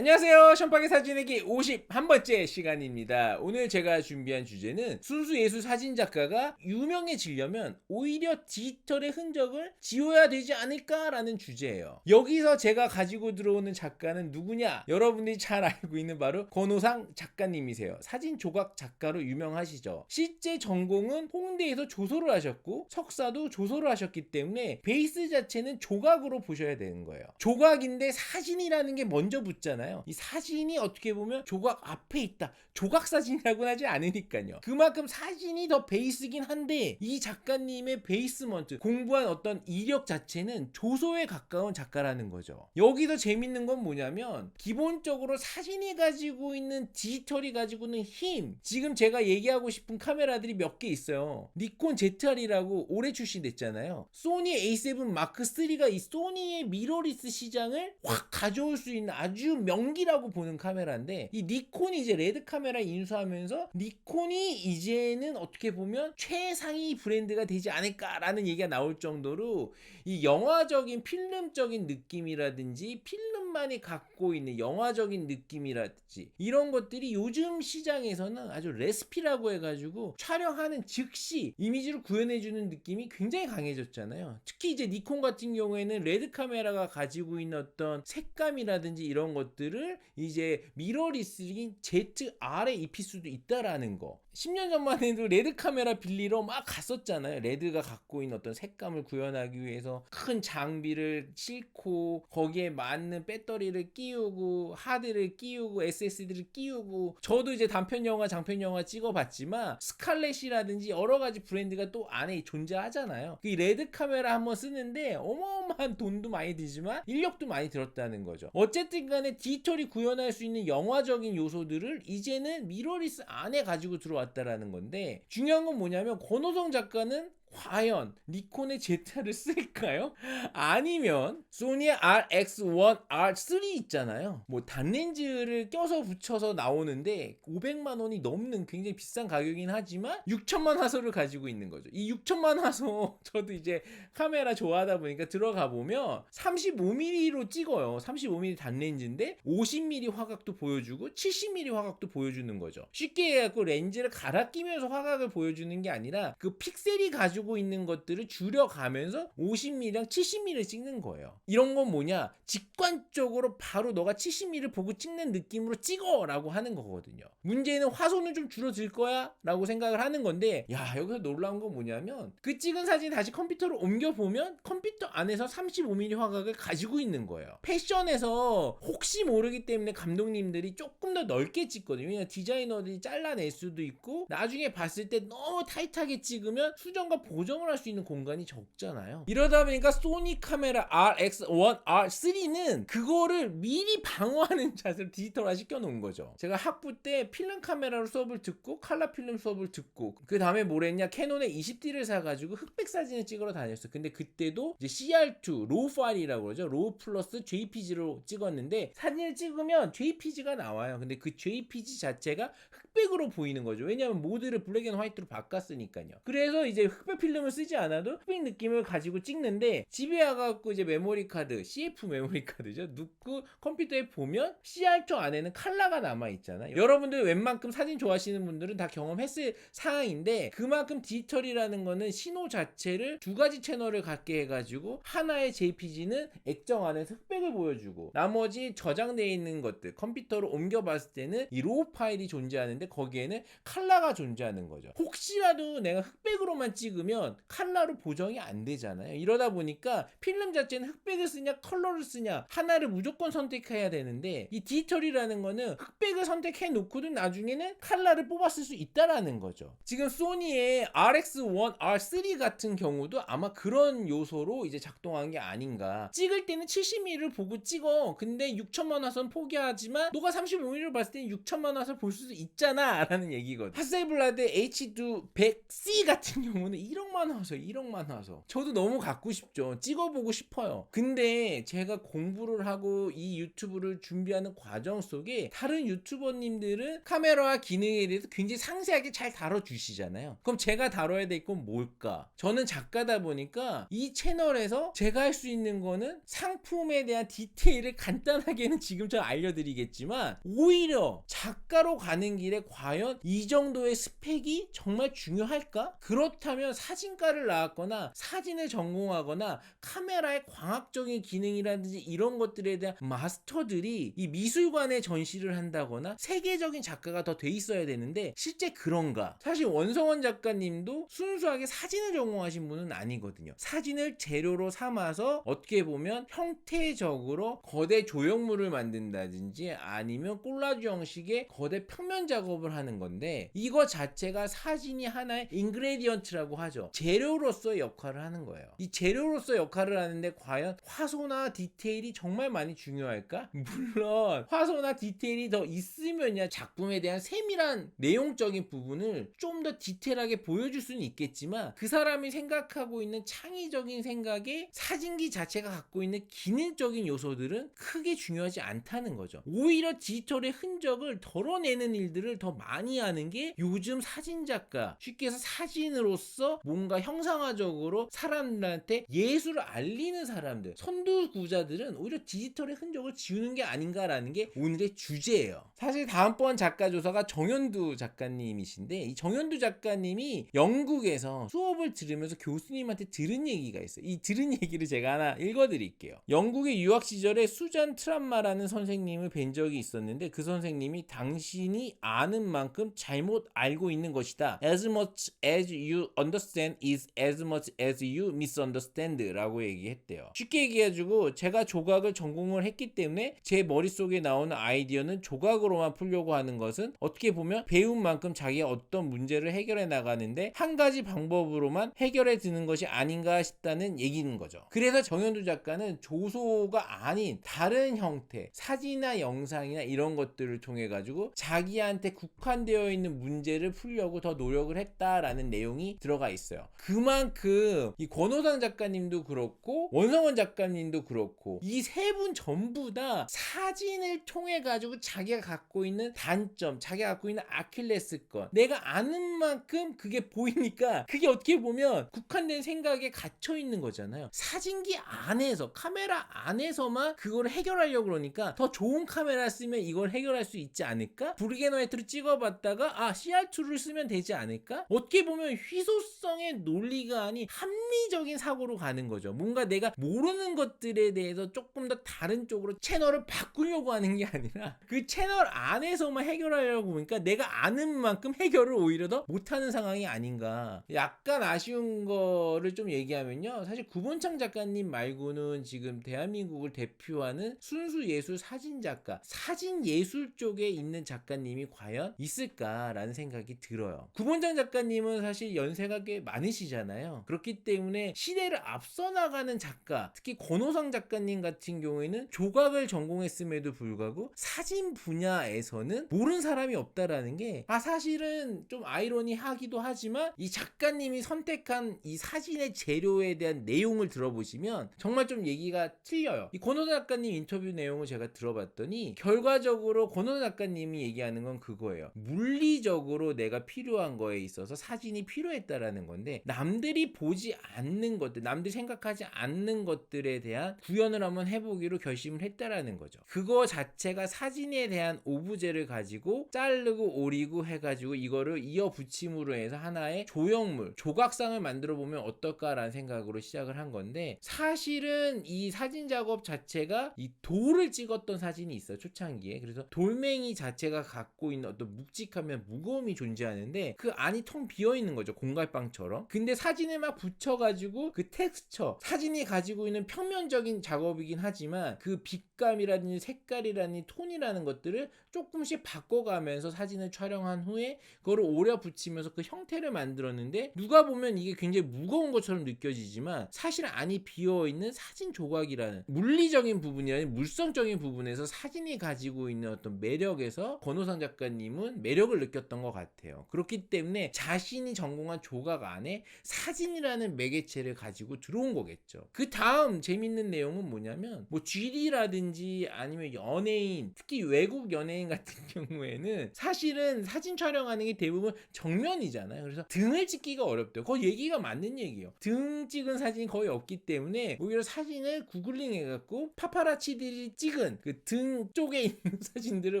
안녕하세요. 션박의 사진에게 51번째 시간입니다. 오늘 제가 준비한 주제는 순수 예술 사진작가가 유명해지려면 오히려 디지털의 흔적을 지워야 되지 않을까라는 주제예요. 여기서 제가 가지고 들어오는 작가는 누구냐? 여러분들이 잘 알고 있는 바로 권호상 작가님이세요. 사진 조각 작가로 유명하시죠. 실제 전공은 홍대에서 조소를 하셨고 석사도 조소를 하셨기 때문에 베이스 자체는 조각으로 보셔야 되는 거예요. 조각인데 사진이라는 게 먼저 붙잖아요. 이 사진이 어떻게 보면 조각 앞에 있다. 조각 사진이라고는 하지 않으니까요. 그만큼 사진이 더 베이스긴 한데 이 작가님의 베이스먼트, 공부한 어떤 이력 자체는 조소에 가까운 작가라는 거죠. 여기서 재밌는 건 뭐냐면 기본적으로 사진이 가지고 있는 디지털이 가지고 있는 힘, 지금 제가 얘기하고 싶은 카메라들이 몇 개 있어요. 니콘 ZR이라고 올해 출시됐잖아요. 소니 A7 마크 3가 이 소니의 미러리스 시장을 확 가져올 수 있는 아주 명기라고 보는 카메라인데, 이 니콘이 이제 레드 카메라 인수하면서 니콘이 이제는 어떻게 보면 최상위 브랜드가 되지 않을까라는 얘기가 나올 정도로 이 영화적인 필름적인 느낌이라든지 필름만이 갖고 있는 영화적인 느낌이라든지 이런 것들이 요즘 시장에서는 아주 레시피라고 해가지고 촬영하는 즉시 이미지를 구현해주는 느낌이 굉장히 강해졌잖아요. 특히 이제 니콘 같은 경우에는 레드 카메라가 가지고 있는 어떤 색감이라든지 이런 것들을 이제 미러리스인 ZR에 입힐 수도 있다라는 거. 10년 전만 해도 레드 카메라 빌리러 막 갔었잖아요. 레드가 갖고 있는 어떤 색감을 구현하기 위해서 큰 장비를 싣고 거기에 맞는 배터리를 끼우고 하드를 끼우고 SSD를 끼우고, 저도 이제 단편 영화 장편 영화 찍어봤지만 스칼렛이라든지 여러 가지 브랜드가 또 안에 존재하잖아요. 이 레드 카메라 한번 쓰는데 어마어마한 돈도 많이 들지만 인력도 많이 들었다는 거죠. 어쨌든 간에 디지털이 구현할 수 있는 영화적인 요소들을 이제는 미러리스 안에 가지고 들어왔다라는 건데, 중요한 건 뭐냐면 권호성 작가는 과연 니콘의 ZR을 쓸까요? 아니면 소니의 RX1, R3 있잖아요. 뭐 단렌즈를 껴서 붙여서 나오는데 500만 원이 넘는 굉장히 비싼 가격이긴 하지만 6천만 화소를 가지고 있는 거죠. 이 6천만 화소 저도 이제 카메라 좋아하다 보니까 들어가 보면 35mm로 찍어요. 35mm 단렌즈인데 50mm 화각도 보여주고 70mm 화각도 보여주는 거죠. 쉽게 해갖고 렌즈를 갈아 끼면서 화각을 보여주는 게 아니라 그 픽셀이 가지고 있는 것들을 줄여가면서 50mm랑 70mm를 찍는 거예요. 이런 건 뭐냐? 직관적으로 바로 너가 70mm 보고 찍는 느낌으로 찍어 라고 하는 거거든요. 문제는 화소는 좀 줄어들 거야 라고 생각을 하는 건데, 야, 여기서 놀라운 건 뭐냐면 그 찍은 사진 다시 컴퓨터로 옮겨보면 컴퓨터 안에서 35mm 화각을 가지고 있는 거예요. 패션에서 혹시 모르기 때문에 감독님들이 조금 더 넓게 찍거든요. 왜냐면 디자이너들이 잘라낼 수도 있고 나중에 봤을 때 너무 타이트하게 찍으면 수정과 보정을 할 수 있는 공간이 적잖아요. 이러다 보니까 소니 카메라 RX1, R3는 그거를 미리 방어하는 자세로 디지털화 시켜놓은 거죠. 제가 학부 때 필름 카메라로 수업을 듣고 칼라 필름 수업을 듣고 그 다음에 뭘 했냐, 캐논의 20D를 사가지고 흑백 사진을 찍으러 다녔어요. 근데 그때도 이제 CR2 로우 파일이라고 그러죠. 로우 플러스 JPG로 찍었는데 사진을 찍으면 JPG가 나와요. 근데 그 JPG 자체가 흑백으로 보이는 거죠. 왜냐하면 모드를 블랙 앤 화이트로 바꿨으니까요. 그래서 이제 흑백 필름을 쓰지 않아도 흑백 느낌을 가지고 찍는데, 집에 와갖고 이제 메모리 카드, CF 메모리 카드죠, 넣고 컴퓨터에 보면 CR2 안에는 컬러가 남아있잖아요. 여러분들 웬만큼 사진 좋아하시는 분들은 다 경험했을 상황인데, 그만큼 디지털이라는 거는 신호 자체를 두 가지 채널을 갖게 해가지고 하나의 JPG는 액정 안에서 흑백을 보여주고 나머지 저장되어 있는 것들 컴퓨터로 옮겨봤을 때는 이 로우 파일이 존재하는데 거기에는 컬러가 존재하는 거죠. 혹시라도 내가 흑백으로만 찍으면 컬러로 보정이 안 되잖아요. 이러다 보니까 필름 자체는 흑백을 쓰냐 컬러를 쓰냐 하나를 무조건 선택해야 되는데, 이 디지털이라는 거는 흑백을 선택해 놓고도 나중에는 컬러를 뽑았을 수 있다라는 거죠. 지금 소니의 RX1, R3 같은 경우도 아마 그런 요소로 이제 작동한 게 아닌가. 찍을 때는 70mm를 보고 찍어. 근데 6천만 화소는 포기하지만 너가 35mm를 봤을 때는 6천만 화소 볼 수 있잖아 라는 얘기거든. 하셀블라드 H2 100C 같은 경우는 이런 1억만 와서 1억만 와서 저도 너무 갖고 싶죠. 찍어보고 싶어요. 근데 제가 공부를 하고 이 유튜브를 준비하는 과정 속에 다른 유튜버님들은 카메라와 기능에 대해서 굉장히 상세하게 잘 다뤄주시잖아요. 그럼 제가 다뤄야 될 건 뭘까? 저는 작가다 보니까 이 채널에서 제가 할 수 있는 거는 상품에 대한 디테일을 간단하게는 지금처럼 알려드리겠지만, 오히려 작가로 가는 길에 과연 이 정도의 스펙이 정말 중요할까? 그렇다면 사진과를 나왔거나 사진을 전공하거나 카메라의 광학적인 기능이라든지 이런 것들에 대한 마스터들이 이 미술관에 전시를 한다거나 세계적인 작가가 더 돼 있어야 되는데, 실제 그런가? 사실 원성원 작가님도 순수하게 사진을 전공하신 분은 아니거든요. 사진을 재료로 삼아서 어떻게 보면 형태적으로 거대 조형물을 만든다든지 아니면 콜라주 형식의 거대 평면 작업을 하는 건데, 이거 자체가 사진이 하나의 인그레디언트라고 하죠. 재료로서의 역할을 하는 거예요. 이 재료로서 역할을 하는데 과연 화소나 디테일이 정말 많이 중요할까? 물론 화소나 디테일이 더 있으면야 작품에 대한 세밀한 내용적인 부분을 좀 더 디테일하게 보여줄 수는 있겠지만, 그 사람이 생각하고 있는 창의적인 생각에 사진기 자체가 갖고 있는 기능적인 요소들은 크게 중요하지 않다는 거죠. 오히려 디지털의 흔적을 덜어내는 일들을 더 많이 하는 게 요즘 사진작가, 쉽게 해서 사진으로서 뭔가 형상화적으로 사람들한테 예술을 알리는 사람들, 선두구자들은 오히려 디지털의 흔적을 지우는 게 아닌가라는 게 오늘의 주제예요. 사실 다음번 작가 조사가 정현두 작가님이신데, 이 정현두 작가님이 영국에서 수업을 들으면서 교수님한테 들은 얘기가 있어요. 이 들은 얘기를 제가 하나 읽어드릴게요. 영국의 유학 시절에 수잔 트란마라는 선생님을 뵌 적이 있었는데, 그 선생님이 당신이 아는 만큼 잘못 알고 있는 것이다. As much as you understand is as much as you misunderstand 라고 얘기했대요. 쉽게 얘기해가지고, 제가 조각을 전공을 했기 때문에 제 머릿속에 나오는 아이디어는 조각으로만 풀려고 하는 것은 어떻게 보면 배운 만큼 자기가 어떤 문제를 해결해 나가는데 한 가지 방법으로만 해결해 드는 것이 아닌가 싶다는 얘기인 거죠. 그래서 정현두 작가는 조소가 아닌 다른 형태, 사진이나 영상이나 이런 것들을 통해 가지고 자기한테 국한되어 있는 문제를 풀려고 더 노력을 했다라는 내용이 들어가 있어요. 그만큼 이 권호상 작가님도 그렇고 원성원 작가님도 그렇고 이 세 분 전부 다 사진을 통해 가지고 자기가 갖고 있는 단점, 자기가 갖고 있는 아킬레스건, 내가 아는 만큼 그게 보이니까 그게 어떻게 보면 국한된 생각에 갇혀 있는 거잖아요. 사진기 안에서, 카메라 안에서만 그걸 해결하려고 그러니까 더 좋은 카메라 쓰면 이걸 해결할 수 있지 않을까? 브리게너이트를 찍어봤다가 CR2를 쓰면 되지 않을까? 어떻게 보면 희소성의 논리가 아닌 합리적인 사고로 가는 거죠. 뭔가 내가 모르는 것들에 대해서 조금 더 다른 쪽으로 채널을 바꾸려고 하는 게 아니라 그 채널 안에서만 해결하려고 보니까 내가 아는 만큼 해결을 오히려 더 못하는 상황이 아닌가. 약간 아쉬운 거를 좀 얘기하면요, 사실 구본창 작가님 말고는 지금 대한민국을 대표하는 순수 예술 사진 작가, 사진 예술 쪽에 있는 작가님이 과연 있을까라는 생각이 들어요. 구본창 작가님은 사실 연세가 꽤 많으시잖아요. 그렇기 때문에 시대를 앞서 나가는 작가, 특히 권호상 작가님 같은 경우에는 조각을 전공했음에도 불구하고 사진 분야에서는 모르는 사람이 없다라는 게 사실은 좀 아이러니하기도 하지만, 이 작가님이 선택한 이 사진의 재료에 대한 내용을 들어보시면 정말 좀 얘기가 틀려요. 이 권호상 작가님 인터뷰 내용을 제가 들어봤더니 결과적으로 권호상 작가님이 얘기하는 건 그거예요. 물리적으로 내가 필요한 거에 있어서 사진이 필요했다라는 건데, 남들이 보지 않는 것들, 남들이 생각하지 않는 것들에 대한 구현을 한번 해보기로 결심을 했다라는 거죠. 그거 자체가 사진에 대한 오브제를 가지고 자르고 오리고 해가지고 이거를 이어 붙임으로 해서 하나의 조형물, 조각상을 만들어 보면 어떨까라는 생각으로 시작을 한 건데, 사실은 이 사진 작업 자체가 이 돌을 찍었던 사진이 있어요, 초창기에. 그래서 돌멩이 자체가 갖고 있는 어떤 묵직하면 무거움이 존재하는데 그 안이 텅 비어 있는 거죠, 공갈빵처럼. 근데 사진에 막 붙여가지고 그 텍스처, 사진이 가지고 있는 평면적인 작업이긴 하지만 그 빛감이라든지 색깔이라든지 톤이라는 것들을 조금씩 바꿔가면서 사진을 촬영한 후에 그거를 오려 붙이면서 그 형태를 만들었는데, 누가 보면 이게 굉장히 무거운 것처럼 느껴지지만 사실 안이 비어있는 사진 조각이라는 물리적인 부분이 아닌 물성적인 부분에서 사진이 가지고 있는 어떤 매력에서 권호상 작가님은 매력을 느꼈던 것 같아요. 그렇기 때문에 자신이 전공한 조각 안에 사진이라는 매개체를 가지고 들어온 거겠죠. 그 다음 재밌는 내용은 뭐냐면 뭐 GD라든지 아니면 연예인, 특히 외국 연예인 같은 경우에는 사실은 사진 촬영하는 게 대부분 정면이잖아요. 그래서 등을 찍기가 어렵대요. 그거 얘기가 맞는 얘기예요. 등 찍은 사진이 거의 없기 때문에 오히려 사진을 구글링 해갖고 파파라치들이 찍은 그 등 쪽에 있는 사진들을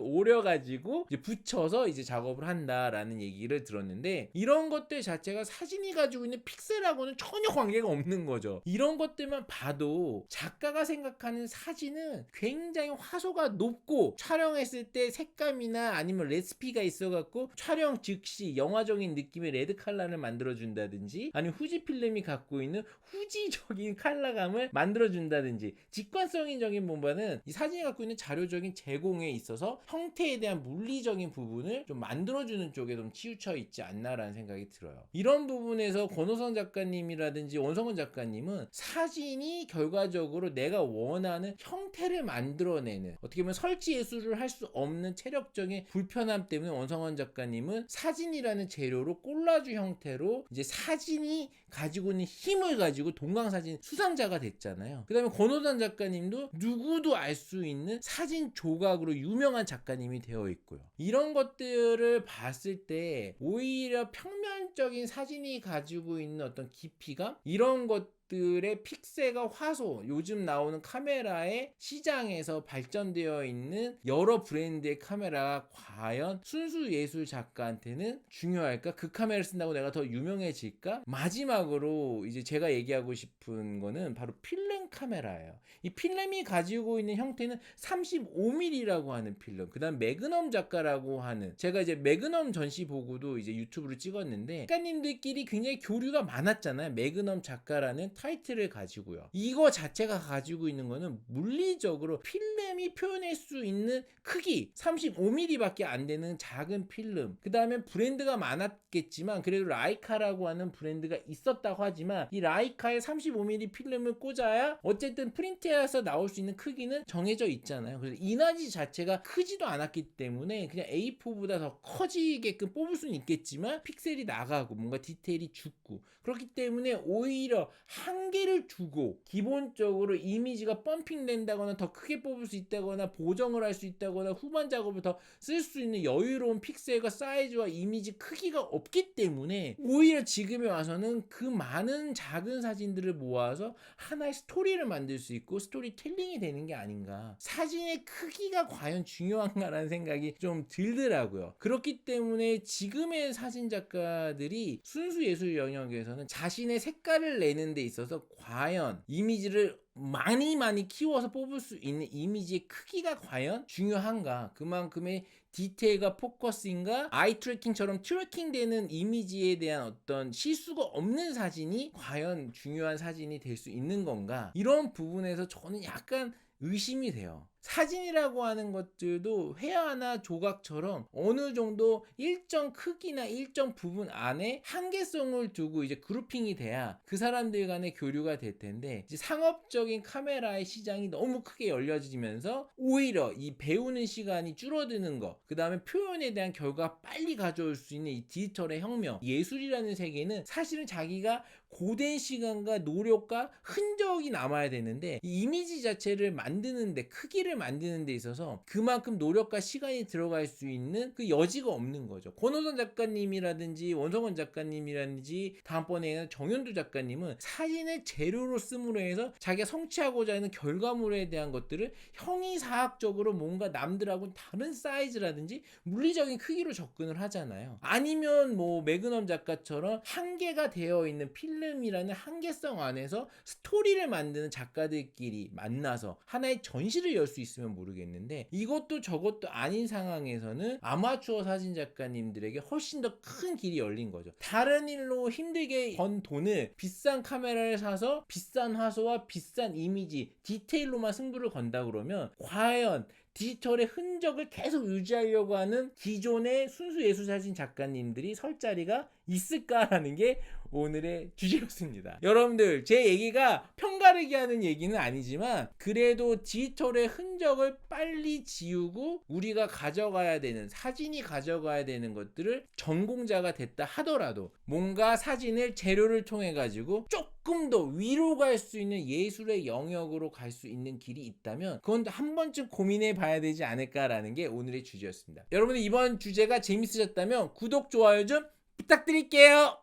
오려가지고 이제 붙여서 이제 작업을 한다라는 얘기를 들었는데, 이런 것들 자체가 사진이 가지고 있는 픽셀하고는 전혀 관계가 없는 거죠. 이런 것들만 봐도 작가가 생각하는 사진은 굉장히 화소가 높고 촬영했을 때 색감이나 아니면 레시피가 있어갖고 촬영 즉시 영화적인 느낌의 레드 컬러를 만들어준다든지, 아니면 후지 필름이 갖고 있는 후지적인 컬러감을 만들어준다든지, 직관성적인 부분은 이 사진이 갖고 있는 자료적인 제공에 있어서 형태에 대한 물리적인 부분을 좀 만들어주는 쪽에 좀 치우쳐 있지 않나라는 생각이 들어요. 이런 부분에서 권호성 작가님이라든지 원성은 작가님은 사진이 결과적으로 내가 원하는 형태를 만들어내는, 어떻게 보면 설치 예술을 할 수 없는 체력적인 불편함 때문에 원성원 작가님은 사진이라는 재료로 콜라주 형태로 이제 사진이 가지고 있는 힘을 가지고 동강사진 수상자가 됐잖아요. 그 다음에 권호선 작가님도 누구도 알 수 있는 사진 조각으로 유명한 작가님이 되어 있고요. 이런 것들을 봤을 때 오히려 평면적인 사진이 가지고 있는 어떤 깊이감, 이런 것들의 픽셀과 화소, 요즘 나오는 카메라의 시장에서 발전되어 있는 여러 브랜드의 카메라가 과연 순수 예술 작가한테는 중요할까? 그 카메라를 쓴다고 내가 더 유명해질까? 마지막으로 이제 제가 얘기하고 싶은 거는 바로 필름 카메라예요. 이 필름이 가지고 있는 형태는 35mm라고 하는 필름, 그 다음 매그넘 작가라고 하는, 제가 이제 매그넘 전시 보고도 이제 유튜브를 찍었는데 작가님들끼리 굉장히 교류가 많았잖아요. 매그넘 작가라는 타이틀을 가지고요. 이거 자체가 가지고 있는 거는 물리적으로 필름이 표현할 수 있는 크기 35mm 밖에 안 되는 작은 필름, 그 다음에 브랜드가 많았겠지만 그래도 라이카라고 하는 브랜드가 있었다고 하지만 이 라이카의 35mm 필름을 꽂아야 어쨌든 프린트해서 나올 수 있는 크기는 정해져 있잖아요. 그래서 이나지 자체가 크지도 않았기 때문에 그냥 A4보다 더 커지게끔 뽑을 수는 있겠지만 픽셀이 나가고 뭔가 디테일이 죽고, 그렇기 때문에 오히려 한계를 두고 기본적으로 이미지가 펌핑 된다거나 더 크게 뽑을 수 있다거나 보정을 할 수 있다거나 후반 작업을 더 쓸 수 있는 여유로운 픽셀과 사이즈와 이미지 크기가 없기 때문에 오히려 지금에 와서는 그 많은 작은 사진들을 모아서 하나의 스토리를 만들 수 있고 스토리텔링이 되는 게 아닌가. 사진의 크기가 과연 중요한가라는 생각이 좀 들더라고요. 그렇기 때문에 지금의 사진 작가들이 순수 예술 영역에서는 자신의 색깔을 내는 데 있어서 과연 이미지를 많이 키워서 뽑을 수 있는 이미지의 크기가 과연 중요한가, 그만큼의 디테일과 포커싱과 아이 트래킹처럼 트래킹 되는 이미지에 대한 어떤 실수가 없는 사진이 과연 중요한 사진이 될 수 있는 건가, 이런 부분에서 저는 약간 의심이 돼요. 사진이라고 하는 것들도 회화나 조각처럼 어느 정도 일정 크기나 일정 부분 안에 한계성을 두고 이제 그룹핑이 돼야 그 사람들 간의 교류가 될 텐데, 이제 상업적인 카메라의 시장이 너무 크게 열려지면서 오히려 이 배우는 시간이 줄어드는 거, 그 다음에 표현에 대한 결과가 빨리 가져올 수 있는 이 디지털의 혁명, 예술이라는 세계는 사실은 자기가 고된 시간과 노력과 흔적이 남아야 되는데 이 이미지 자체를 만드는데, 크기를 만드는 데 있어서 그만큼 노력과 시간이 들어갈 수 있는 그 여지가 없는 거죠. 권호선 작가님이라든지 원성원 작가님이라든지 다음번에는 정현두 작가님은 사진을 재료로 씀으로 해서 자기가 성취하고자 하는 결과물에 대한 것들을 형이사학적으로 뭔가 남들하고는 다른 사이즈라든지 물리적인 크기로 접근을 하잖아요. 아니면 뭐 매그넘 작가처럼 한계가 되어 있는 필름이라는 한계성 안에서 스토리를 만드는 작가들끼리 만나서 하나의 전시를 열 수 있으면 모르겠는데, 이것도 저것도 아닌 상황에서는 아마추어 사진 작가님들에게 훨씬 더 큰 길이 열린 거죠. 다른 일로 힘들게 번 돈을 비싼 카메라를 사서 비싼 화소와 비싼 이미지 디테일로만 승부를 건다 그러면 과연 디지털의 흔적을 계속 유지하려고 하는 기존의 순수 예술사진 작가님들이 설 자리가 있을까라는 게 오늘의 주제였습니다. 여러분들, 제 얘기가 올바르게 하는 얘기는 아니지만 그래도 디지털의 흔적을 빨리 지우고 우리가 가져가야 되는, 사진이 가져가야 되는 것들을 전공자가 됐다 하더라도 뭔가 사진을 재료를 통해 가지고 조금 더 위로 갈 수 있는 예술의 영역으로 갈 수 있는 길이 있다면 그건 한 번쯤 고민해 봐야 되지 않을까라는 게 오늘의 주제였습니다. 여러분, 이번 주제가 재밌으셨다면 구독, 좋아요 좀 부탁드릴게요.